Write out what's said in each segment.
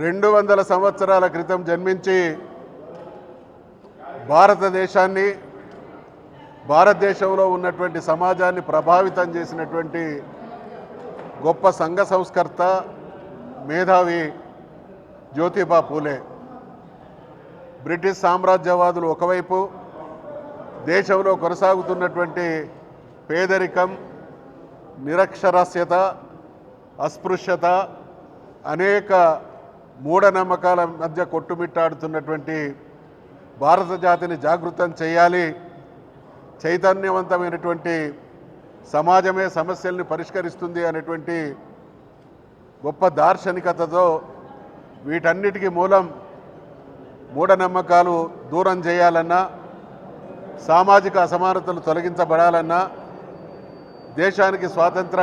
200 సంవత్సరాల క్రితం జన్మించి భారతదేశాన్ని భారతదేశంలో ఉన్నటువంటి సమాజాన్ని ప్రభావితం చేసినటువంటి గొప్ప సంఘ సంస్కర్త మేధావి జ్యోతిబా పూలే. బ్రిటిష్ సామ్రాజ్యవాదులు ఒకవైపు, దేశంలో కొనసాగుతున్నటువంటి పేదరికం, నిరక్షరాస్యత, అస్పృశ్యత, అనేక మూఢనమ్మకాల మధ్య కొట్టుమిట్టాడుతున్నటువంటి భారత జాతిని జాగృతం చేయాలి, చైతన్యవంతమైనటువంటి సమాజమే సమస్యల్ని పరిష్కరిస్తుంది అనేటువంటి గొప్ప దార్శనికతతో వీటన్నిటికీ మూలం మూఢనమ్మకాలు దూరం చేయాలన్నా, సామాజిక అసమానతలు తొలగించబడాలన్నా, దేశానికి స్వాతంత్ర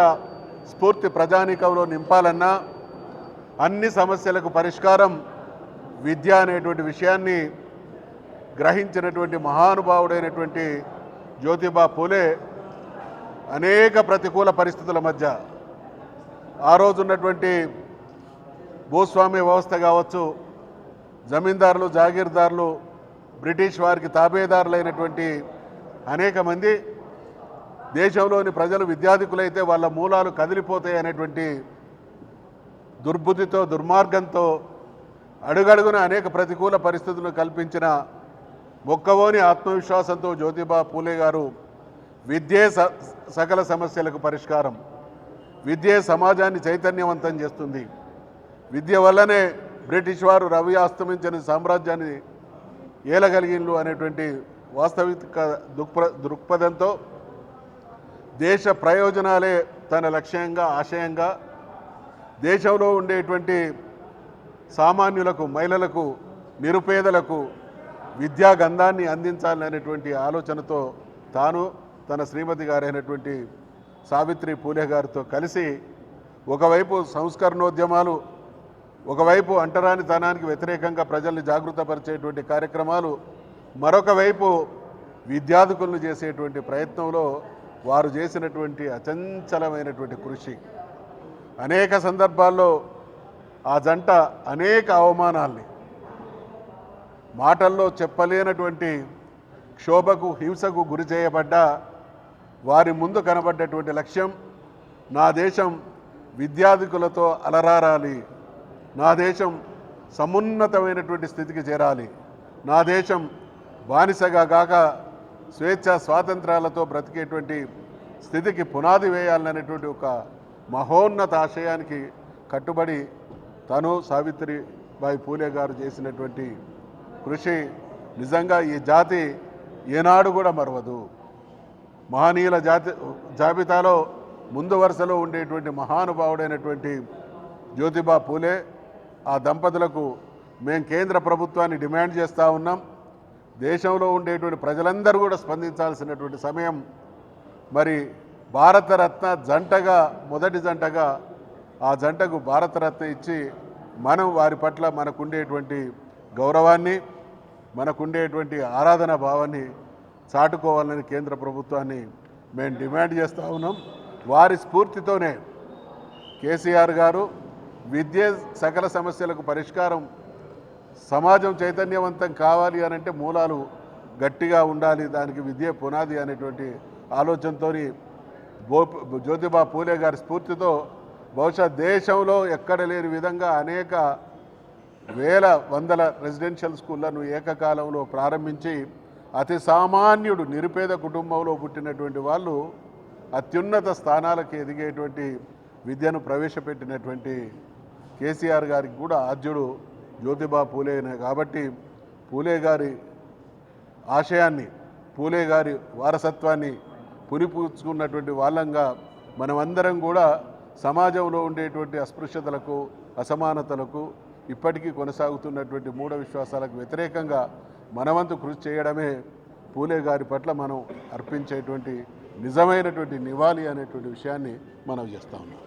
స్ఫూర్తి ప్రజానీకంలో నింపాలన్నా, అన్ని సమస్యలకు పరిష్కారం విద్య అనేటువంటి విషయాన్ని గ్రహించినటువంటి మహానుభావుడైనటువంటి జ్యోతిబా పూలే అనేక ప్రతికూల పరిస్థితుల మధ్య, ఆ రోజున్నటువంటి భూస్వామ్య వ్యవస్థ కావచ్చు, జమీందారులు, జాగీర్దారులు, బ్రిటిష్ వారికి తాబేదారులైనటువంటి అనేక మంది, దేశంలోని ప్రజలు విద్యాధికులైతే వాళ్ళ మూలాలు కదిలిపోతాయి అనేటువంటి దుర్బుద్ధితో, దుర్మార్గంతో అడుగడుగున అనేక ప్రతికూల పరిస్థితులను కల్పించిన మొక్కవోని ఆత్మవిశ్వాసంతో జ్యోతిబా పూలే గారు విద్యే సకల సమస్యలకు పరిష్కారం, విద్యే సమాజాన్ని చైతన్యవంతం చేస్తుంది, విద్య వల్లనే బ్రిటిష్ వారు రవి అస్తమించిన సామ్రాజ్యాన్ని ఏలగలిగిన్లు అనేటువంటి వాస్తవిక దృక్పథంతో దేశ ప్రయోజనాలే తన లక్ష్యంగా, ఆశయంగా, దేశంలో ఉండేటువంటి సామాన్యులకు, మహిళలకు, నిరుపేదలకు విద్యా గంధాన్ని అందించాలనేటువంటి ఆలోచనతో తాను తన శ్రీమతి గారైనటువంటి సావిత్రి పూలే గారితో కలిసి ఒకవైపు సంస్కరణోద్యమాలు, ఒకవైపు అంటరానితనానికి వ్యతిరేకంగా ప్రజల్ని జాగృతపరిచేటువంటి కార్యక్రమాలు, మరొక వైపు విద్యార్థులను చేసేటువంటి ప్రయత్నంలో వారు చేసినటువంటి అచంచలమైనటువంటి కృషి, అనేక సందర్భాల్లో ఆ జంట అనేక అవమానాల్ని, మాటల్లో చెప్పలేనటువంటి క్షోభకు, హింసకు గురి చేయబడ్డ వారి ముందు కనబడ్డటువంటి లక్ష్యం, నా దేశం విద్యాధికులతో అలరారాలి, నా దేశం సమున్నతమైనటువంటి స్థితికి చేరాలి, నా దేశం బానిసగా గాక స్వేచ్ఛ స్వాతంత్రాలతో బ్రతికేటువంటి స్థితికి పునాది వేయాలనేటువంటి ఒక మహోన్నత ఆశయానికి కట్టుబడి తను సావిత్రిబాయి పూలే గారు చేసినటువంటి కృషి నిజంగా ఈ జాతి ఏనాడు కూడా మరవదు. మహనీయుల జాబితాలో ముందు వరుసలో ఉండేటువంటి మహానుభావుడైనటువంటి జ్యోతిబా పూలే, ఆ దంపతులకు మేము కేంద్ర ప్రభుత్వాన్ని డిమాండ్ చేస్తూ ఉన్నాం. దేశంలో ఉండేటువంటి ప్రజలందరూ కూడా స్పందించాల్సినటువంటి సమయం. మరి భారతరత్న జంటగా, మొదటి జంటగా ఆ జంటకు భారతరత్న ఇచ్చి మనం వారి పట్ల మనకుండేటువంటి గౌరవాన్ని, మనకుండేటువంటి ఆరాధన భావాన్ని చాటుకోవాలని కేంద్ర ప్రభుత్వాన్ని మేము డిమాండ్ చేస్తూ ఉన్నాం. వారి స్ఫూర్తితోనే కేసీఆర్ గారు విద్య సకల సమస్యలకు పరిష్కారం, సమాజం చైతన్యవంతం కావాలి అనంటే మూలాలు గట్టిగా ఉండాలి, దానికి విద్య పునాది అనేటువంటి ఆలోచనతో జ్యోతిబా పూలే గారి స్ఫూర్తితో బహుశా దేశంలో ఎక్కడ లేని విధంగా అనేక వేల వందల రెసిడెన్షియల్ స్కూళ్లను ఏకకాలంలో ప్రారంభించి అతి సామాన్యుడు, నిరుపేద కుటుంబంలో పుట్టినటువంటి వాళ్ళు అత్యున్నత స్థానాలకు ఎదిగేటువంటి విద్యను ప్రవేశపెట్టినటువంటి కేసీఆర్ గారికి కూడా ఆద్యుడు జ్యోతిబా పూలేనే. కాబట్టి పూలే గారి ఆశయాన్ని, పూలే గారి వారసత్వాన్ని పునిపుచ్చుకున్నటువంటి వాళ్ళంగా మనమందరం కూడా సమాజంలో ఉండేటువంటి అస్పృశ్యతలకు, అసమానతలకు, ఇప్పటికీ కొనసాగుతున్నటువంటి మూఢ విశ్వాసాలకు వ్యతిరేకంగా మనవంతు కృషి చేయడమే పూలే గారి పట్ల మనం అర్పించేటువంటి నిజమైనటువంటి నివాళి అనేటువంటి విషయాన్ని మనం చేస్తూ ఉన్నాం.